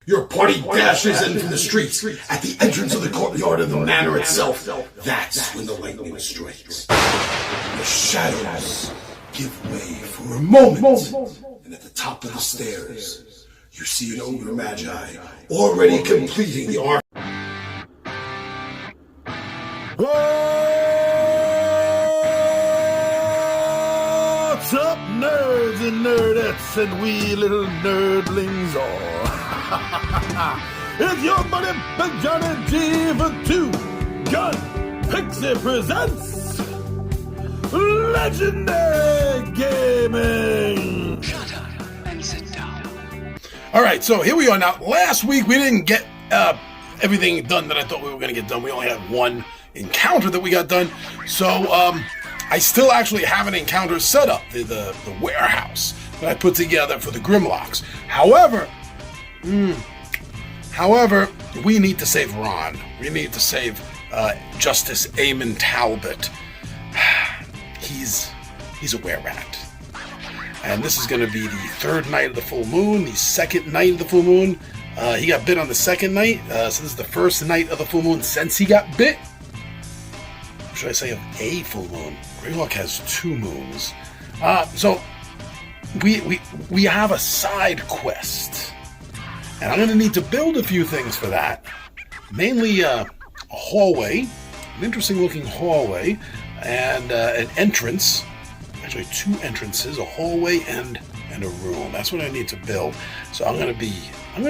Your party dashes in from the streets at the entrance of the courtyard of the manor itself. That's when the lightning strikes. The shadows give way for a moment, and at the top of the stairs, you see an ogre magi already completing the art. What's up, nerds and nerdettes and wee little nerdlings all? It's your buddy Johnny G for Two Gun Pixie presents Legendary Gaming. Shut up and sit down. Alright, so here we are now. Last week we didn't get everything done that I thought we were going to get done. We only had one encounter that we got done. So, I still actually have an encounter set up, the warehouse that I put together for the Grimlocks. However, we need to save Ron. We need to save Justice Aemond Talbot. He's a were-rat. And this is going to be the third night of the full moon, the second night of the full moon. He got bit on the second night, so this is the first night of the full moon since he got bit. Or should I say of a full moon? Greyhawk has 2 moons. So we have a side quest. And I'm going to need to build a few things for that. Mainly a hallway, an interesting looking hallway, and an entrance. Actually 2 entrances, a hallway and a room. That's what I need to build. So I'm going to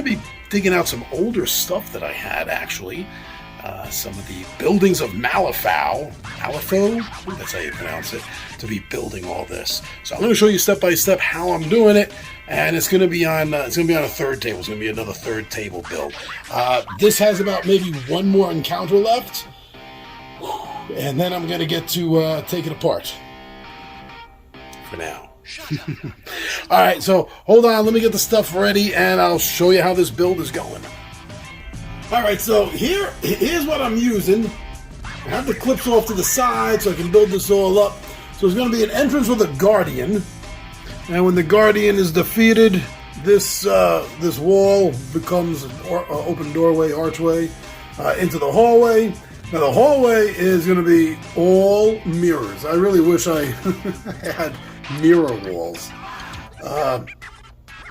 be digging out some older stuff that I had actually. Some of the buildings of Malifaux, that's how you pronounce it, to be building all this. So I'm going to show you step by step how I'm doing it, and it's going to be on a third table. It's going to be another third table build. This has about maybe one more encounter left, and then I'm going to get to take it apart. For now. All right, so hold on. Let me get the stuff ready, and I'll show you how this build is going. All right, so here's what I'm using. I have the clips off to the side so I can build this all up. So there's going to be an entrance with a guardian, and when the guardian is defeated, this wall becomes an open doorway, archway into the hallway. Now the hallway is going to be all mirrors. I really wish I had mirror walls. Yeah,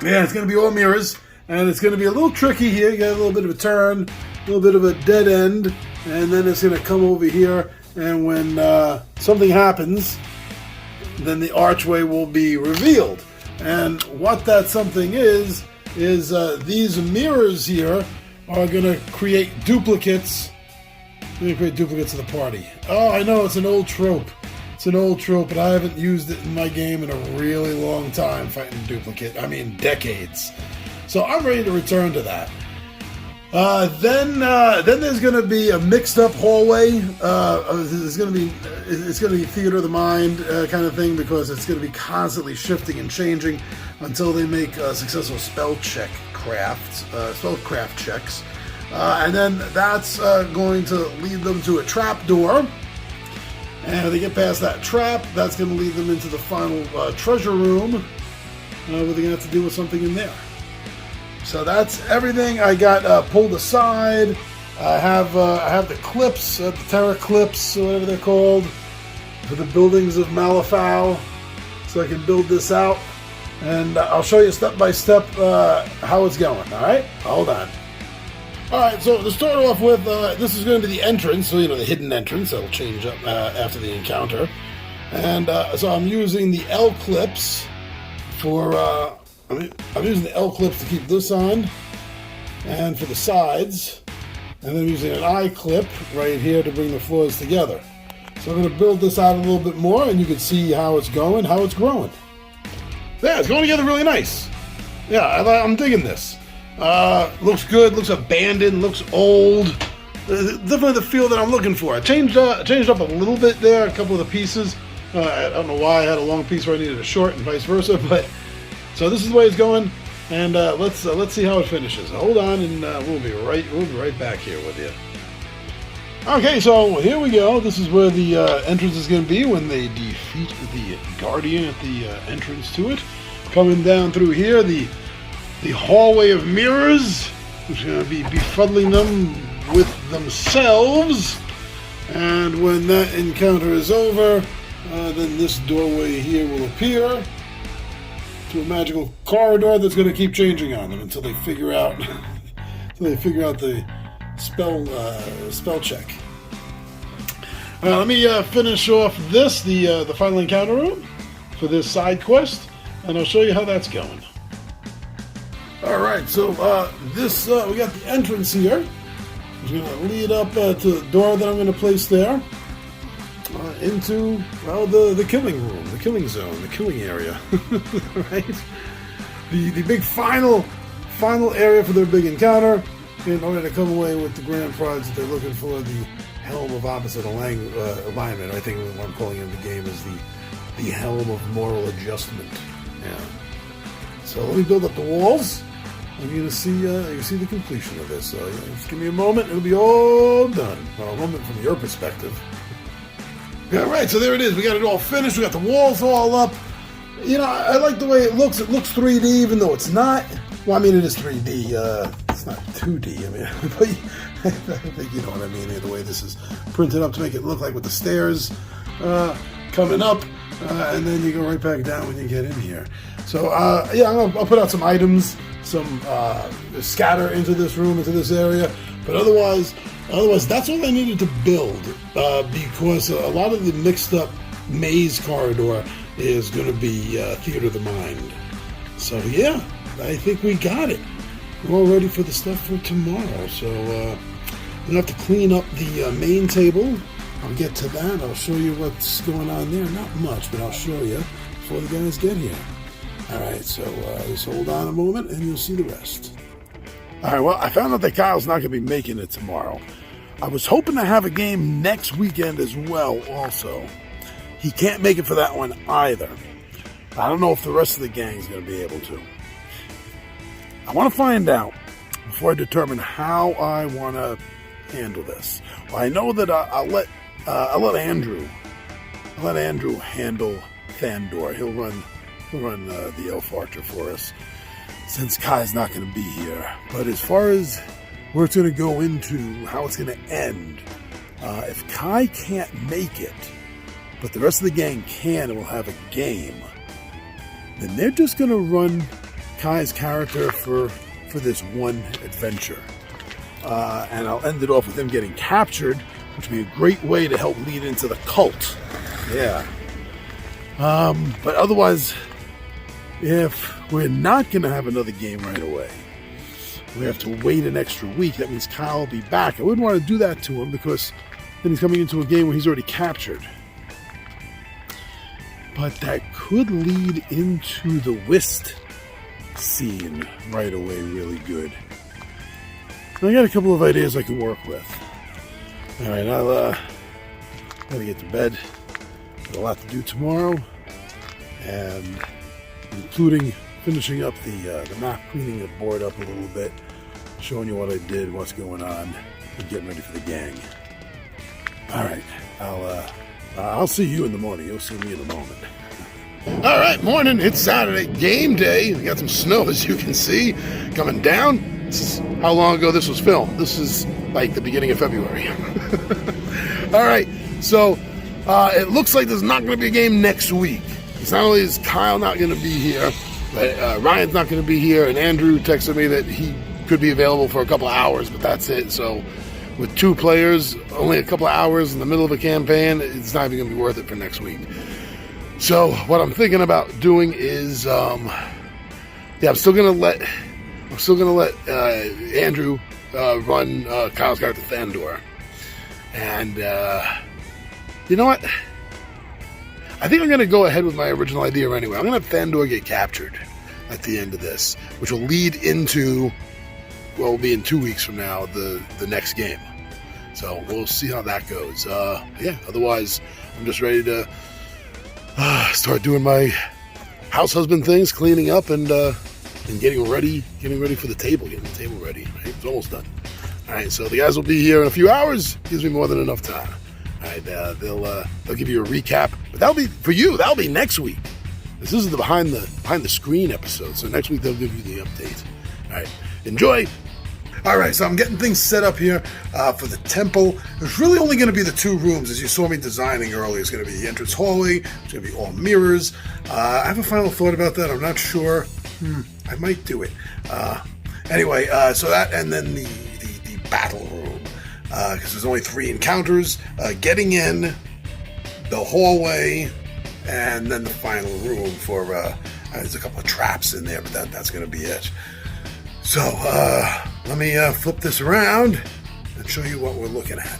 it's going to be all mirrors. And it's going to be a little tricky here. You got a little bit of a turn, a little bit of a dead end, and then it's going to come over here. And when something happens, then the archway will be revealed. And what that something is these mirrors here are going to create duplicates. They're going to create duplicates of the party. Oh, I know, it's an old trope. It's an old trope, but I haven't used it in my game in a really long time, fighting a duplicate. I mean, decades. So I'm ready to return to that. Then there's going to be a mixed-up hallway. It's going to be theater of the mind kind of thing, because it's going to be constantly shifting and changing until they make successful spellcraft checks, and then that's going to lead them to a trap door. And if they get past that trap, that's going to lead them into the final treasure room, where they're going to have to deal with something in there. So that's everything I got pulled aside. I have the clips, the Terra clips, or whatever they're called, for the buildings of Malifaux, so I can build this out. And I'll show you step by step how it's going. All right, hold on. All right, so to start off with, this is going to be the entrance, so the hidden entrance that'll change up after the encounter. And so I'm using the L clips for. I'm using the L clips to keep this on, and for the sides, and then I'm using an I clip right here to bring the floors together. So I'm going to build this out a little bit more, and you can see how it's going, how it's growing. Yeah, it's going together really nice. Yeah, I'm digging this. Looks good, looks abandoned, looks old. Definitely the feel that I'm looking for. I changed up a little bit there, a couple of the pieces. I don't know why I had a long piece where I needed a short and vice versa, but so this is the way it's going, and let's see how it finishes. Hold on, and we'll be right back here with you. Okay, so here we go. This is where the entrance is going to be when they defeat the Guardian at the entrance to it. Coming down through here, the hallway of mirrors, who's going to be befuddling them with themselves. And when that encounter is over, then this doorway here will appear to a magical corridor that's going to keep changing on them until they figure out the spell check. Let me finish off the final encounter room for this side quest, and I'll show you how that's going. All right, so we got the entrance here. It's going to lead up to the door that I'm going to place there into the killing room, the killing zone, the killing area. Right? The big final area for their big encounter in order to come away with the grand prize that they're looking for, the Helm of Opposite Alignment. I think what I'm calling in the game is the Helm of Moral Adjustment. Yeah. So let me build up the walls. And you're going to see the completion of this. So just give me a moment. It'll be all done. Well, a moment from your perspective. Yeah, right. So there it is. We got it all finished. We got the walls all up. You know, I like the way it looks. It looks 3D, even though it's not. Well, I mean, it is 3D. It's not 2D. I mean, but I think you know what I mean. The way this is printed up to make it look like with the stairs coming up, and then you go right back down when you get in here. So yeah, I'll put out some items, some scatter into this room, into this area. But otherwise, that's all I needed to build because a lot of the mixed up maze corridor is going to be Theater of the Mind. So yeah, I think we got it. We're all ready for the stuff for tomorrow. So I'm going to have to clean up the main table. I'll get to that. I'll show you what's going on there. Not much, but I'll show you before the guys get here. All right, so just hold on a moment and you'll see the rest. All right, well, I found out that Kyle's not going to be making it tomorrow. I was hoping to have a game next weekend as well also. He can't make it for that one either. I don't know if the rest of the gang's going to be able to. I want to find out before I determine how I want to handle this. Well, I know that I'll let Andrew handle Thandor. He'll run the Elf Archer for us, since Kai's not going to be here. But as far as where it's going to go into, how it's going to end, if Kai can't make it, but the rest of the gang can and will have a game, then they're just going to run Kai's character for this one adventure. And I'll end it off with him getting captured, which would be a great way to help lead into the cult. Yeah. But otherwise, if we're not going to have another game right away, we have to wait an extra week. That means Kyle will be back. I wouldn't want to do that to him because then he's coming into a game where he's already captured. But that could lead into the whist scene right away really good. And I got a couple of ideas I can work with. All right, I'll gotta get to bed. Got a lot to do tomorrow, and including finishing up the map, cleaning the board up a little bit, showing you what I did, what's going on, and getting ready for the gang. All right, I'll see you in the morning. You'll see me in a moment. All right, morning. It's Saturday, game day. We got some snow, as you can see, coming down. This is how long ago this was filmed. This is like the beginning of February. All right, so it looks like there's not going to be a game next week. It's not only is Kyle not going to be here, but Ryan's not going to be here, and Andrew texted me that he could be available for a couple of hours, but that's it. So with two players, only a couple of hours in the middle of a campaign, it's not even going to be worth it for next week. So what I'm thinking about doing is, I'm still gonna let Andrew run Kyle's character Thandor, and you know what? I think I'm gonna go ahead with my original idea anyway. I'm gonna have Thandor get captured at the end of this, which will lead into, well, will be in 2 weeks from now, the next game. So we'll see how that goes. Yeah. Otherwise, I'm just ready to start doing my house husband things, cleaning up and getting ready for the table, getting the table ready. Right? It's almost done. All right, so the guys will be here in a few hours. Gives me more than enough time. All right, they'll give you a recap, but that'll be for you. That'll be next week. This is the behind the screen episode. So next week they'll give you the update. All right, enjoy. All right, so I'm getting things set up here for the temple. There's really only going to be the two rooms, as you saw me designing earlier. It's going to be the entrance hallway. It's going to be all mirrors. I have a final thought about that. I'm not sure. I might do it. Anyway, so that, and then the battle room, because there's only 3 encounters. Getting in, the hallway, and then the final room for, there's a couple of traps in there, but that's going to be it. So, let me flip this around and show you what we're looking at.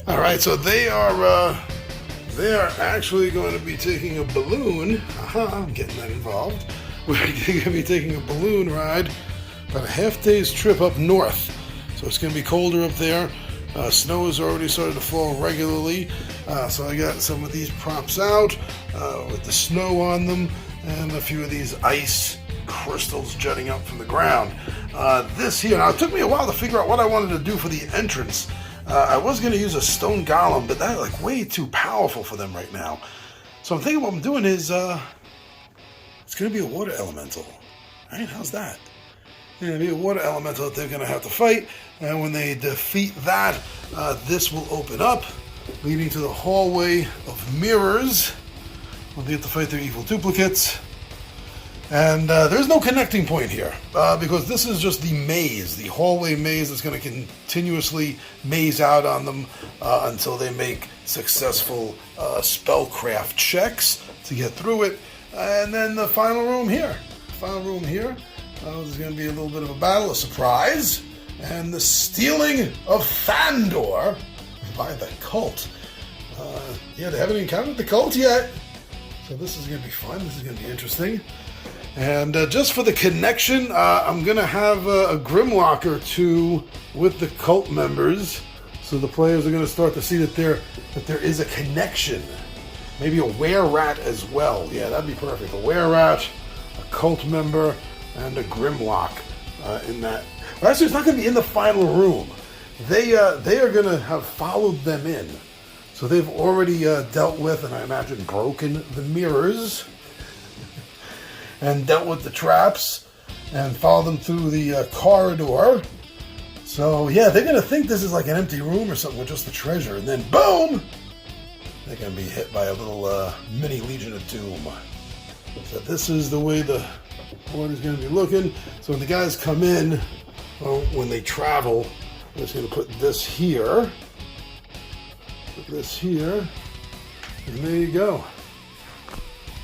All right, so they are actually going to be taking a balloon. I'm getting that involved. We're going to be taking a balloon ride, about a half-day's trip up north. So it's going to be colder up there. Snow has already started to fall regularly, so I got some of these props out with the snow on them, and a few of these ice crystals jutting up from the ground. This here, now it took me a while to figure out what I wanted to do for the entrance. I was going to use a stone golem, but that's like way too powerful for them right now. So I'm thinking what I'm doing is, it's going to be a water elemental. Right, how's that? It'll be a water elemental that they're going to have to fight, and when they defeat that, this will open up, leading to the hallway of mirrors, where they have to fight their evil duplicates. And there's no connecting point here, because this is just the maze, the hallway maze that's going to continuously maze out on them until they make successful spellcraft checks to get through it. And then the final room here. There's going to be a little bit of a battle, a surprise, and the stealing of Thandor by the cult. They haven't encountered the cult yet, so this is going to be fun. This is going to be interesting. And just for the connection, I'm going to have a Grimlock or 2 with the cult members, so the players are going to start to see that there is a connection. Maybe a were-rat as well. Yeah, that'd be perfect. A were-rat, a cult member, and a Grimlock in that. Well, actually, it's not going to be in the final room. They are going to have followed them in. So they've already dealt with, and I imagine broken, the mirrors, and dealt with the traps, and followed them through the corridor. So, yeah, they're going to think this is like an empty room or something with just the treasure, and then boom! They're going to be hit by a little mini Legion of Doom. So this is the way the board is going to be looking. So when the guys come in, or when they travel, I'm just going to put this here. And there you go.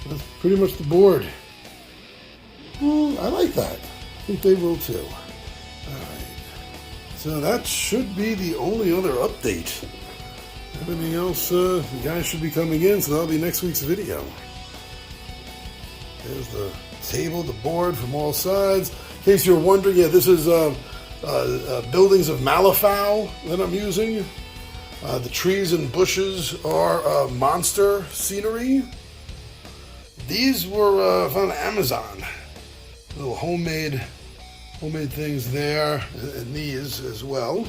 That's pretty much the board. Well, I like that. I think they will too. Alright. So that should be the only other update. Everything else, the guys should be coming in, so that'll be next week's video. There's the table, the board from all sides. In case you're wondering, yeah, this is Buildings of Malifaux that I'm using. The trees and bushes are monster scenery. These were found on Amazon. Little homemade things there, and these as well.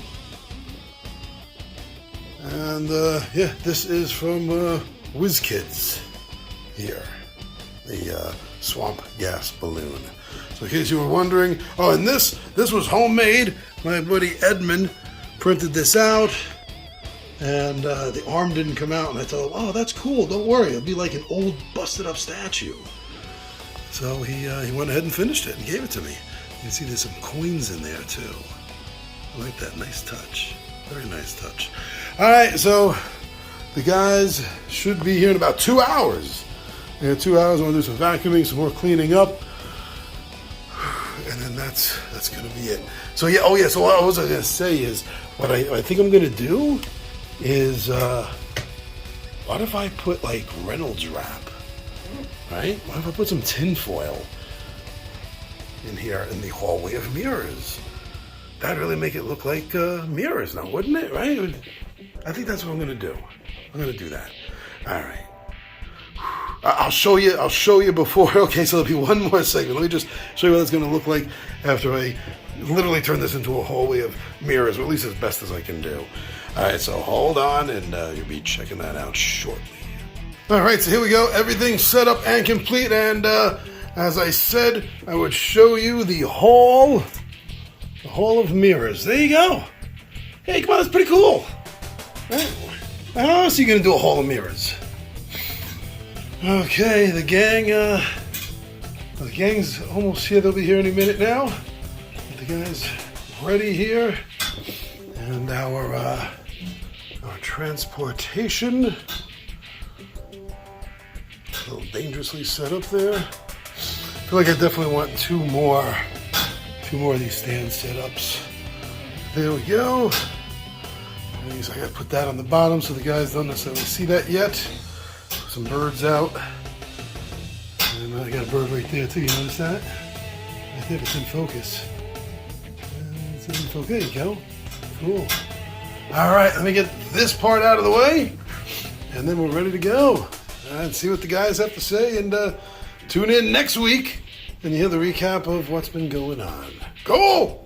And yeah, this is from WizKids here, the swamp gas balloon. So in case you were wondering, oh, and this was homemade. My buddy Aemond printed this out, and the arm didn't come out, and I told him, oh, that's cool, don't worry, it'll be like an old busted up statue. So he went ahead and finished it and gave it to me. You can see there's some coins in there too. I like that, nice touch, very nice touch. All right, so the guys should be here in about 2 hours. In 2 hours, I'm gonna do some vacuuming, some more cleaning up, and then that's gonna be it. So yeah, oh yeah. So what I was gonna say is, what I think I'm gonna do is, what if I put like Reynolds wrap, right? What if I put some tin foil in here in the hallway of mirrors? That'd really make it look like mirrors now, wouldn't it? Right? I think that's what I'm gonna do. I'm gonna do that. All right. I'll show you before. Okay, so there'll be one more segment. Let me just show you what it's gonna look like after I literally turn this into a hallway of mirrors, or at least as best as I can do. All right, so hold on, and you'll be checking that out shortly. All right, so here we go. Everything's set up and complete, and as I said, I would show you the Hall of Mirrors. There you go. Hey, come on, that's pretty cool. Right? How else are you going to do a Hall of Mirrors? Okay, the gang's almost here. They'll be here any minute now. The guy's ready here. And our transportation, a little dangerously set up there. I feel like I definitely want two more of these stand setups. There we go. I guess I gotta put that on the bottom so the guys don't necessarily see that yet. Put some birds out. And I got a bird right there too, you notice that? Right there, it's in focus. It's in focus, there you go. Cool. Alright, let me get this part out of the way. And then we're ready to go. And see what the guys have to say. And tune in next week and you hear the recap of what's been going on. Cool!